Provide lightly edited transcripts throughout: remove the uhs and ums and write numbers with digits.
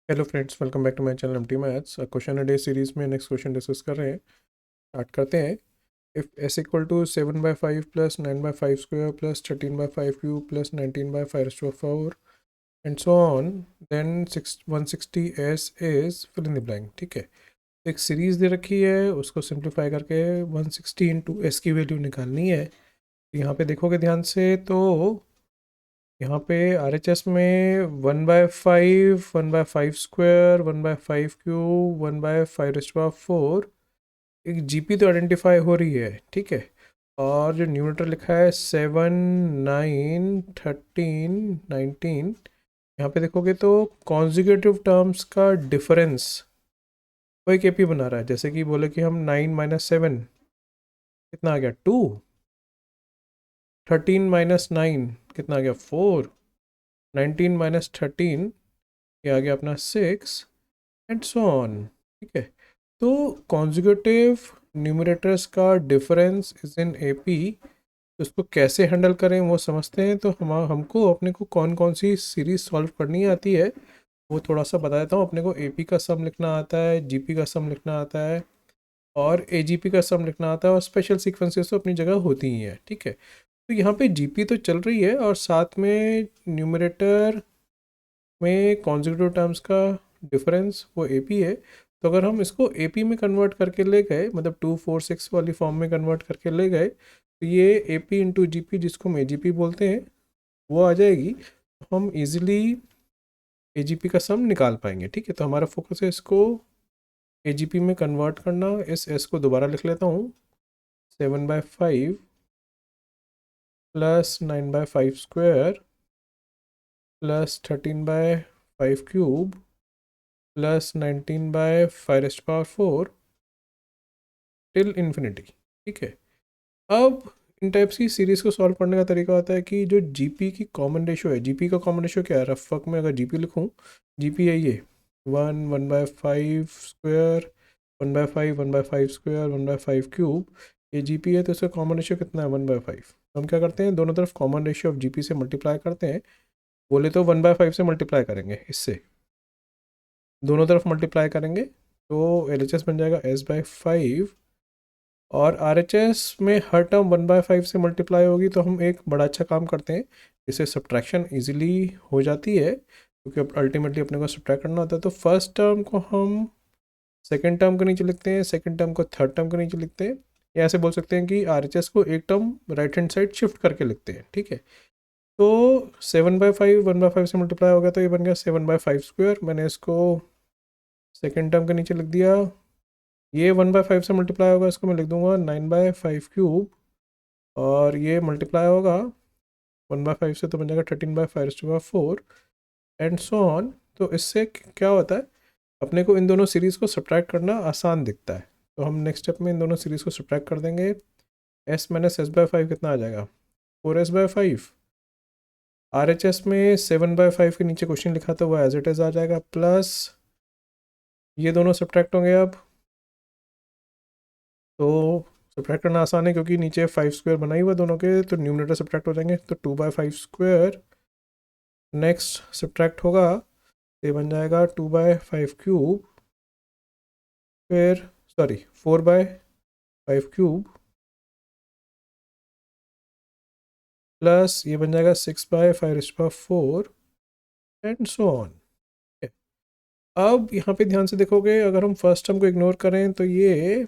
Hello friends, welcome back to my channel MT maths. Question a day series में next question discuss कर रहे हैं। Start करते हैं। If S equal to 7/5 plus 9/5 square plus 13/5 cube plus 19/5 and so on, then 160 S is fill in the blank. ठीक है, एक series दे रखी है, उसको सिंप्लीफाई करके 160 इंटू एस की वैल्यू निकालनी है। यहाँ पे देखोगे ध्यान से तो यहाँ पे आर एच एस में 1/5, 1/5 स्क्वायर, 1/5 क्यूब, 1/5 एक जीपी तो आइडेंटिफाई हो रही है। ठीक है, और जो न्यूमरेटर लिखा है 7, 9, 13, 19, यहाँ पे देखोगे तो कॉन्जिक्यूटिव टर्म्स का डिफरेंस वो एक एपी बना रहा है। जैसे कि बोले कि हम 9 - 7 कितना आ गया 2, 13 - 9 कितना आ गया 4, 19 - 13 ये आ गया अपना 6 एंड सो ऑन। ठीक है, तो कॉन्जिक्यूटिव न्यूमरेटर्स का डिफरेंस इज इन एपी। तो उसको कैसे हैंडल करें वो समझते हैं। तो हमको अपने को कौन कौन सी सीरीज सॉल्व करनी आती है वो थोड़ा सा बता देता हूँ। अपने को एपी का सम लिखना आता है, जीपी का सम लिखना आता है और एजीपी का सम लिखना आता है, और स्पेशल सीक्वेंसेस तो अपनी जगह होती ही हैं। ठीक है, तो यहाँ पे जीपी तो चल रही है और साथ में न्यूमरेटर में कॉन्जिक्यूटिव टर्म्स का डिफरेंस वो एपी है। तो अगर हम इसको एपी में कन्वर्ट करके ले गए, मतलब 2, 4, 6 वाली फॉर्म में कन्वर्ट करके ले गए, तो ये एपी इंटू जीपी, जिसको हम एजीपी बोलते हैं, वो आ जाएगी। तो हम इजीली एजीपी का सम निकाल पाएंगे। ठीक है, तो हमारा फोकस है इसको एजीपी में कन्वर्ट करना। इस एस को दोबारा लिख लेता हूँ। 7/5 plus 9/5 square plus 13/5 cube plus 19/5 till infinity. ठीक है, अब इन टाइप्स की सीरीज़ को सॉल्व करने का तरीका होता है कि जो जीपी की कॉमन रेशो है, जीपी का कॉमन रेशो क्या है, रफ वर्क में अगर जीपी लिखूँ, जीपी है ये 1/5 स्क्वायर, 1/5, 1/5 स्क्वायर, 1/5 क्यूब, ये जीपी है। तो इसका कॉमन रेशियो कितना है 1/5। तो हम क्या करते हैं, दोनों तरफ कॉमन रेशियो ऑफ जीपी से मल्टीप्लाई करते हैं। बोले तो 1/5 से मल्टीप्लाई करेंगे, इससे दोनों तरफ मल्टीप्लाई करेंगे तो एल बन जाएगा S/5। और आर में हर टर्म 1/5 से मल्टीप्लाई होगी। तो हम एक बड़ा अच्छा काम करते हैं, इससे सब्ट्रैक्शन इजीली हो जाती है, क्योंकि अब अल्टीमेटली अपने को सब्ट्रैक्ट करना होता है। तो फर्स्ट टर्म को हम सेकंड टर्म के नीचे लिखते हैं, सेकंड टर्म को थर्ड टर्म के नीचे लिखते हैं, या ऐसे बोल सकते हैं कि आर को एक term right hand side shift करके लिखते हैं। ठीक है, तो 7/5 1/5 से मल्टीप्लाई हो गया, तो ये बन गया 7/5 स्क्वायर। मैंने इसको सेकेंड टर्म के नीचे लिख दिया। ये 1/5 से मल्टीप्लाई होगा, इसको मैं लिख दूंगा 9/5 क्यूब, और ये मल्टीप्लाई होगा 1/5 से, तो बन जाएगा 13/5 एंड सो ऑन। तो इससे क्या होता है, अपने को इन दोनों सीरीज़ को सब्ट्रैक्ट करना आसान दिखता है। तो हम नेक्स्ट स्टेप में इन दोनों सीरीज़ को सब्ट्रैक्ट कर देंगे। S - S/5 कितना आ जाएगा 4S/5। आर में 7/5 के नीचे क्वेश्चन लिखा था वो एज इट इज़ आ जाएगा, प्लस ये दोनों सब्ट्रैक्ट होंगे अब। तो सब्ट्रैक्ट करना आसान है क्योंकि नीचे 5 स्क्वायर बनाई हुआ दोनों के, तो न्यूमरेटर सब्ट्रैक्ट हो जाएंगे। तो 2/5 स्क्वायर नेक्स्ट सब्ट्रैक्ट होगा, ये बन जाएगा 2/5 क्यूब, फिर सॉरी 4/5 क्यूब, प्लस ये बन जाएगा 6/5 एंड सो ऑन। अब यहाँ पे ध्यान से देखोगे, अगर हम फर्स्ट टर्म को इग्नोर करें तो ये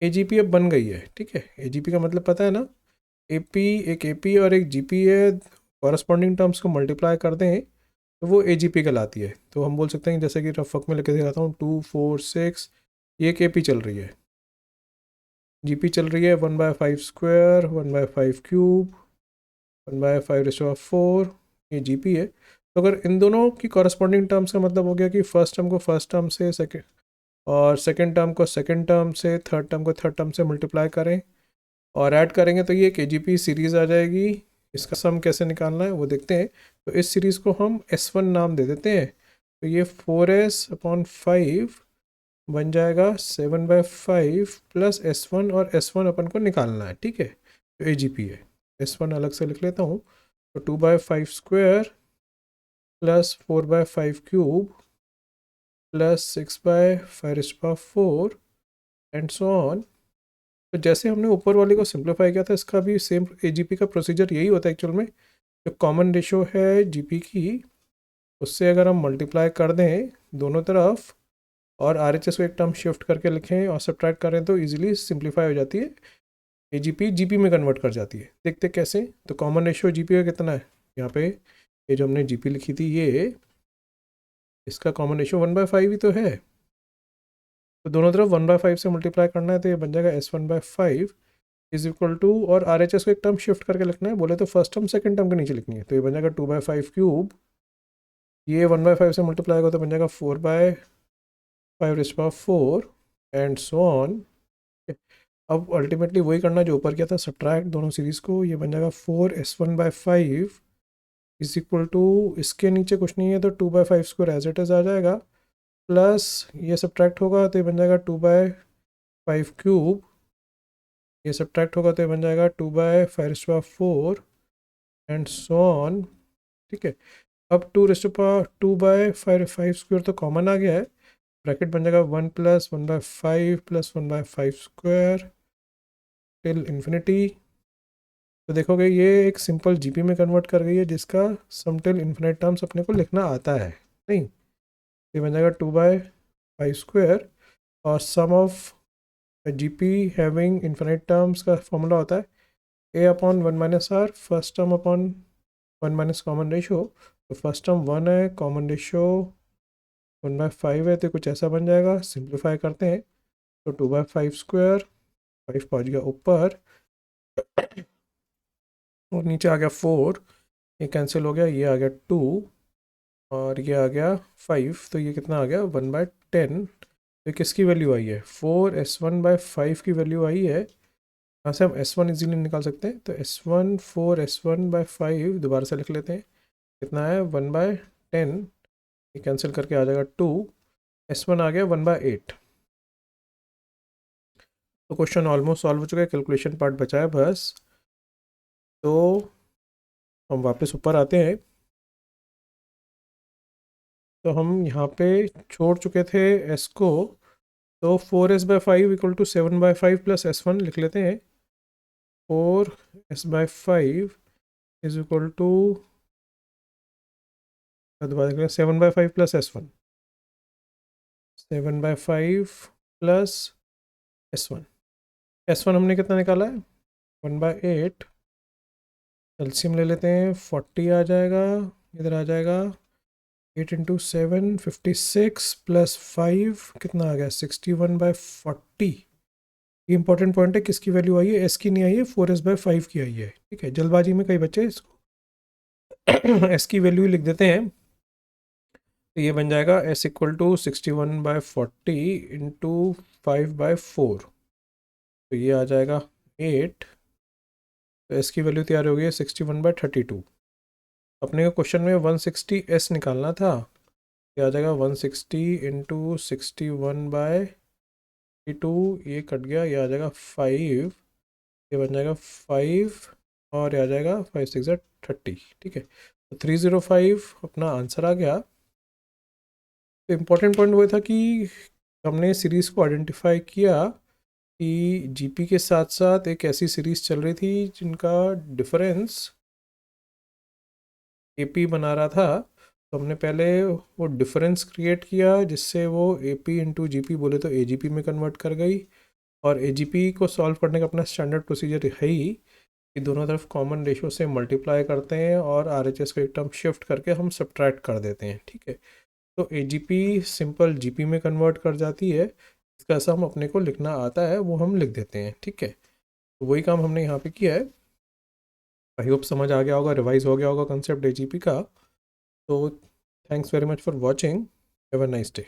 एजीपी अब बन गई है। ठीक है, एजीपी का मतलब पता है ना, एपी, एक एपी और एक जीपी है, कॉरस्पॉन्डिंग टर्म्स को मल्टीप्लाई कर दें तो वो एजीपी कहलाती है। तो हम बोल सकते हैं, जैसे कि रफक में लेके दिखाता हूँ, 2, 4, 6, ये एक एपी चल रही है, जीपी चल रही है 1/5 स्क्वायर, 1/5 क्यूब, 1/5 ये जीपी है। तो अगर इन दोनों की कॉरस्पॉन्डिंग टर्म्स का मतलब हो गया कि फर्स्ट टर्म को फर्स्ट टर्म से, सेकेंड और सेकेंड टर्म को सेकेंड टर्म से, थर्ड टर्म को थर्ड टर्म से मल्टीप्लाई करें और ऐड करेंगे, तो ये केजीपी सीरीज़ आ जाएगी। इसका सम कैसे निकालना है वो देखते हैं। तो इस सीरीज़ को हम S1 नाम दे देते हैं। तो ये 4S/5 बन जाएगा 7/5 प्लस S1, और S1 अपन को निकालना है। ठीक है, तो AGP है। S1 अलग से लिख लेता हूँ। तो 2/5 square plus 4/5 cube plus 6/5⁴ and so on. तो जैसे हमने ऊपर वाले को सिंप्लीफाई किया था, इसका भी सेम एजीपी का प्रोसीजर यही होता है एक्चुअल में। जो कॉमन रेशो है जीपी की, उससे अगर हम मल्टीप्लाई कर दें दोनों तरफ और आरएचएस को एक टर्म शिफ्ट करके लिखें और सब्ट्रैक्ट करें तो इजीली सिंप्लीफाई हो जाती है, एजीपी जीपी में कन्वर्ट कर जाती है। देखते कैसे। तो कॉमन रेशो जीपी का कितना है, यहाँ पे ये जो हमने जीपी लिखी थी ये, इसका कॉमन रेशो 1/5 ही तो है। तो दोनों तरफ 1/5 से मल्टीप्लाई करना है, तो ये बन जाएगा S1/5 इज इक्वल टू, और RHS को एक टर्म शिफ्ट करके लिखना है, बोले तो फर्स्ट टर्म सेकंड टर्म के नीचे लिखनी है, तो ये बन जाएगा 2/5 क्यूब, ये 1/5 से मल्टीप्लाई होगा तो बन जाएगा 4/5⁴ एंड सो ऑन। अब अल्टीमेटली वही करना जो ऊपर किया था, सब्ट्रैक्ट दोनों सीरीज़ को, ये बन जाएगा 4S1/5 इज इक्वल टू, इसके नीचे कुछ नहीं है तो 2/5² एज इट इज़ आ जाएगा, प्लस ये सब्ट्रैक्ट होगा तो ये बन जाएगा 2/5 क्यूब, ये सब्ट्रैक्ट होगा तो ये बन जाएगा 2/5⁴ एंड सो ऑन। ठीक है। अब 2/5² तो कॉमन आ गया है, ब्रैकेट बन जाएगा 1 + 1/5 + 1/5² टिल इन्फिनिटी। तो देखोगे ये एक सिंपल जीपी में कन्वर्ट कर गई है, जिसका सम टिल इन्फिनिट टर्म्स अपने को लिखना आता है नहीं। ये बन जाएगा 2/5², और sum of GP having infinite terms का फॉर्मूला होता है A/1 - R, first term upon 1 - common ratio. तो फर्स्ट टर्म 1 है, कॉमन रेशो 1/5 है, तो कुछ ऐसा बन जाएगा। सिंप्लीफाई करते हैं तो 2/5², 5 पहुँच गया ऊपर और नीचे आ गया 4, ये कैंसिल हो गया, ये आ गया 2 और ये आ गया 5, तो ये कितना आ गया 1/10। तो किसकी वैल्यू आई है, 4S1/5 की वैल्यू आई है। यहाँ से हम S1 इजीली निकाल सकते हैं, तो S1 4S1/5 दोबारा से लिख लेते हैं, कितना है 1/10, ये कैंसिल करके आ जाएगा 2, S1 आ गया 1/8। तो क्वेश्चन ऑलमोस्ट सॉल्व हो चुका है, कैलकुलेशन पार्ट बचा है बस। तो हम वापस ऊपर आते हैं, तो हम यहाँ पे छोड़ चुके थे S को, तो 4S/5 = 7/5 + S1 लिख लेते हैं। 4S/5 इज इक्वल टू, दोबारा देख लें, 7/5 + S1, 7/5 + S1। S1 हमने कितना निकाला है 1/8, एलसीएम ले लेते हैं, 40 आ जाएगा, इधर आ जाएगा 8 × 7 56 + 5 कितना आ गया 61/40। ये इंपॉर्टेंट पॉइंट है, किसकी वैल्यू आई है, एस की नहीं आई है, 4S/5 की आई है। ठीक है, जल्दबाजी में कई बच्चे इसको एस की वैल्यू लिख देते हैं, तो ये बन जाएगा S = 61/40 × 5/4, तो ये आ जाएगा 8, तो एस की वैल्यू तैयार हो गई है 61/32। अपने को क्वेश्चन में 160S निकालना था, ये आ जाएगा 160 × 61/32, ये कट गया, ये आ जाएगा 5, ये बन जाएगा 5 और ये आ जाएगा 5 × 6 = 30। ठीक है, तो 305 अपना आंसर आ गया। तो इम्पोर्टेंट पॉइंट वो था कि हमने सीरीज़ को आइडेंटिफाई किया कि जीपी के साथ साथ एक ऐसी सीरीज़ चल रही थी जिनका डिफरेंस एपी बना रहा था। तो हमने पहले वो डिफरेंस क्रिएट किया, जिससे वो एपी इंटू जीपी बोले तो एजीपी में कन्वर्ट कर गई। और एजीपी को सॉल्व करने का अपना स्टैंडर्ड प्रोसीजर है ही कि दोनों तरफ कॉमन रेशो से मल्टीप्लाई करते हैं और आरएचएस को एक टर्म शिफ्ट करके हम सब्ट्रैक्ट कर देते हैं। ठीक है, तो एजीपी सिंपल जीपी में कन्वर्ट कर जाती है, इसका सम अपने को लिखना आता है, वो हम लिख देते हैं। ठीक है, तो वही काम हमने यहाँ पे किया है। आई होप समझ आ गया होगा, रिवाइज हो गया होगा कंसेप्ट एजीपी का। तो thanks very much for watching, have a nice day.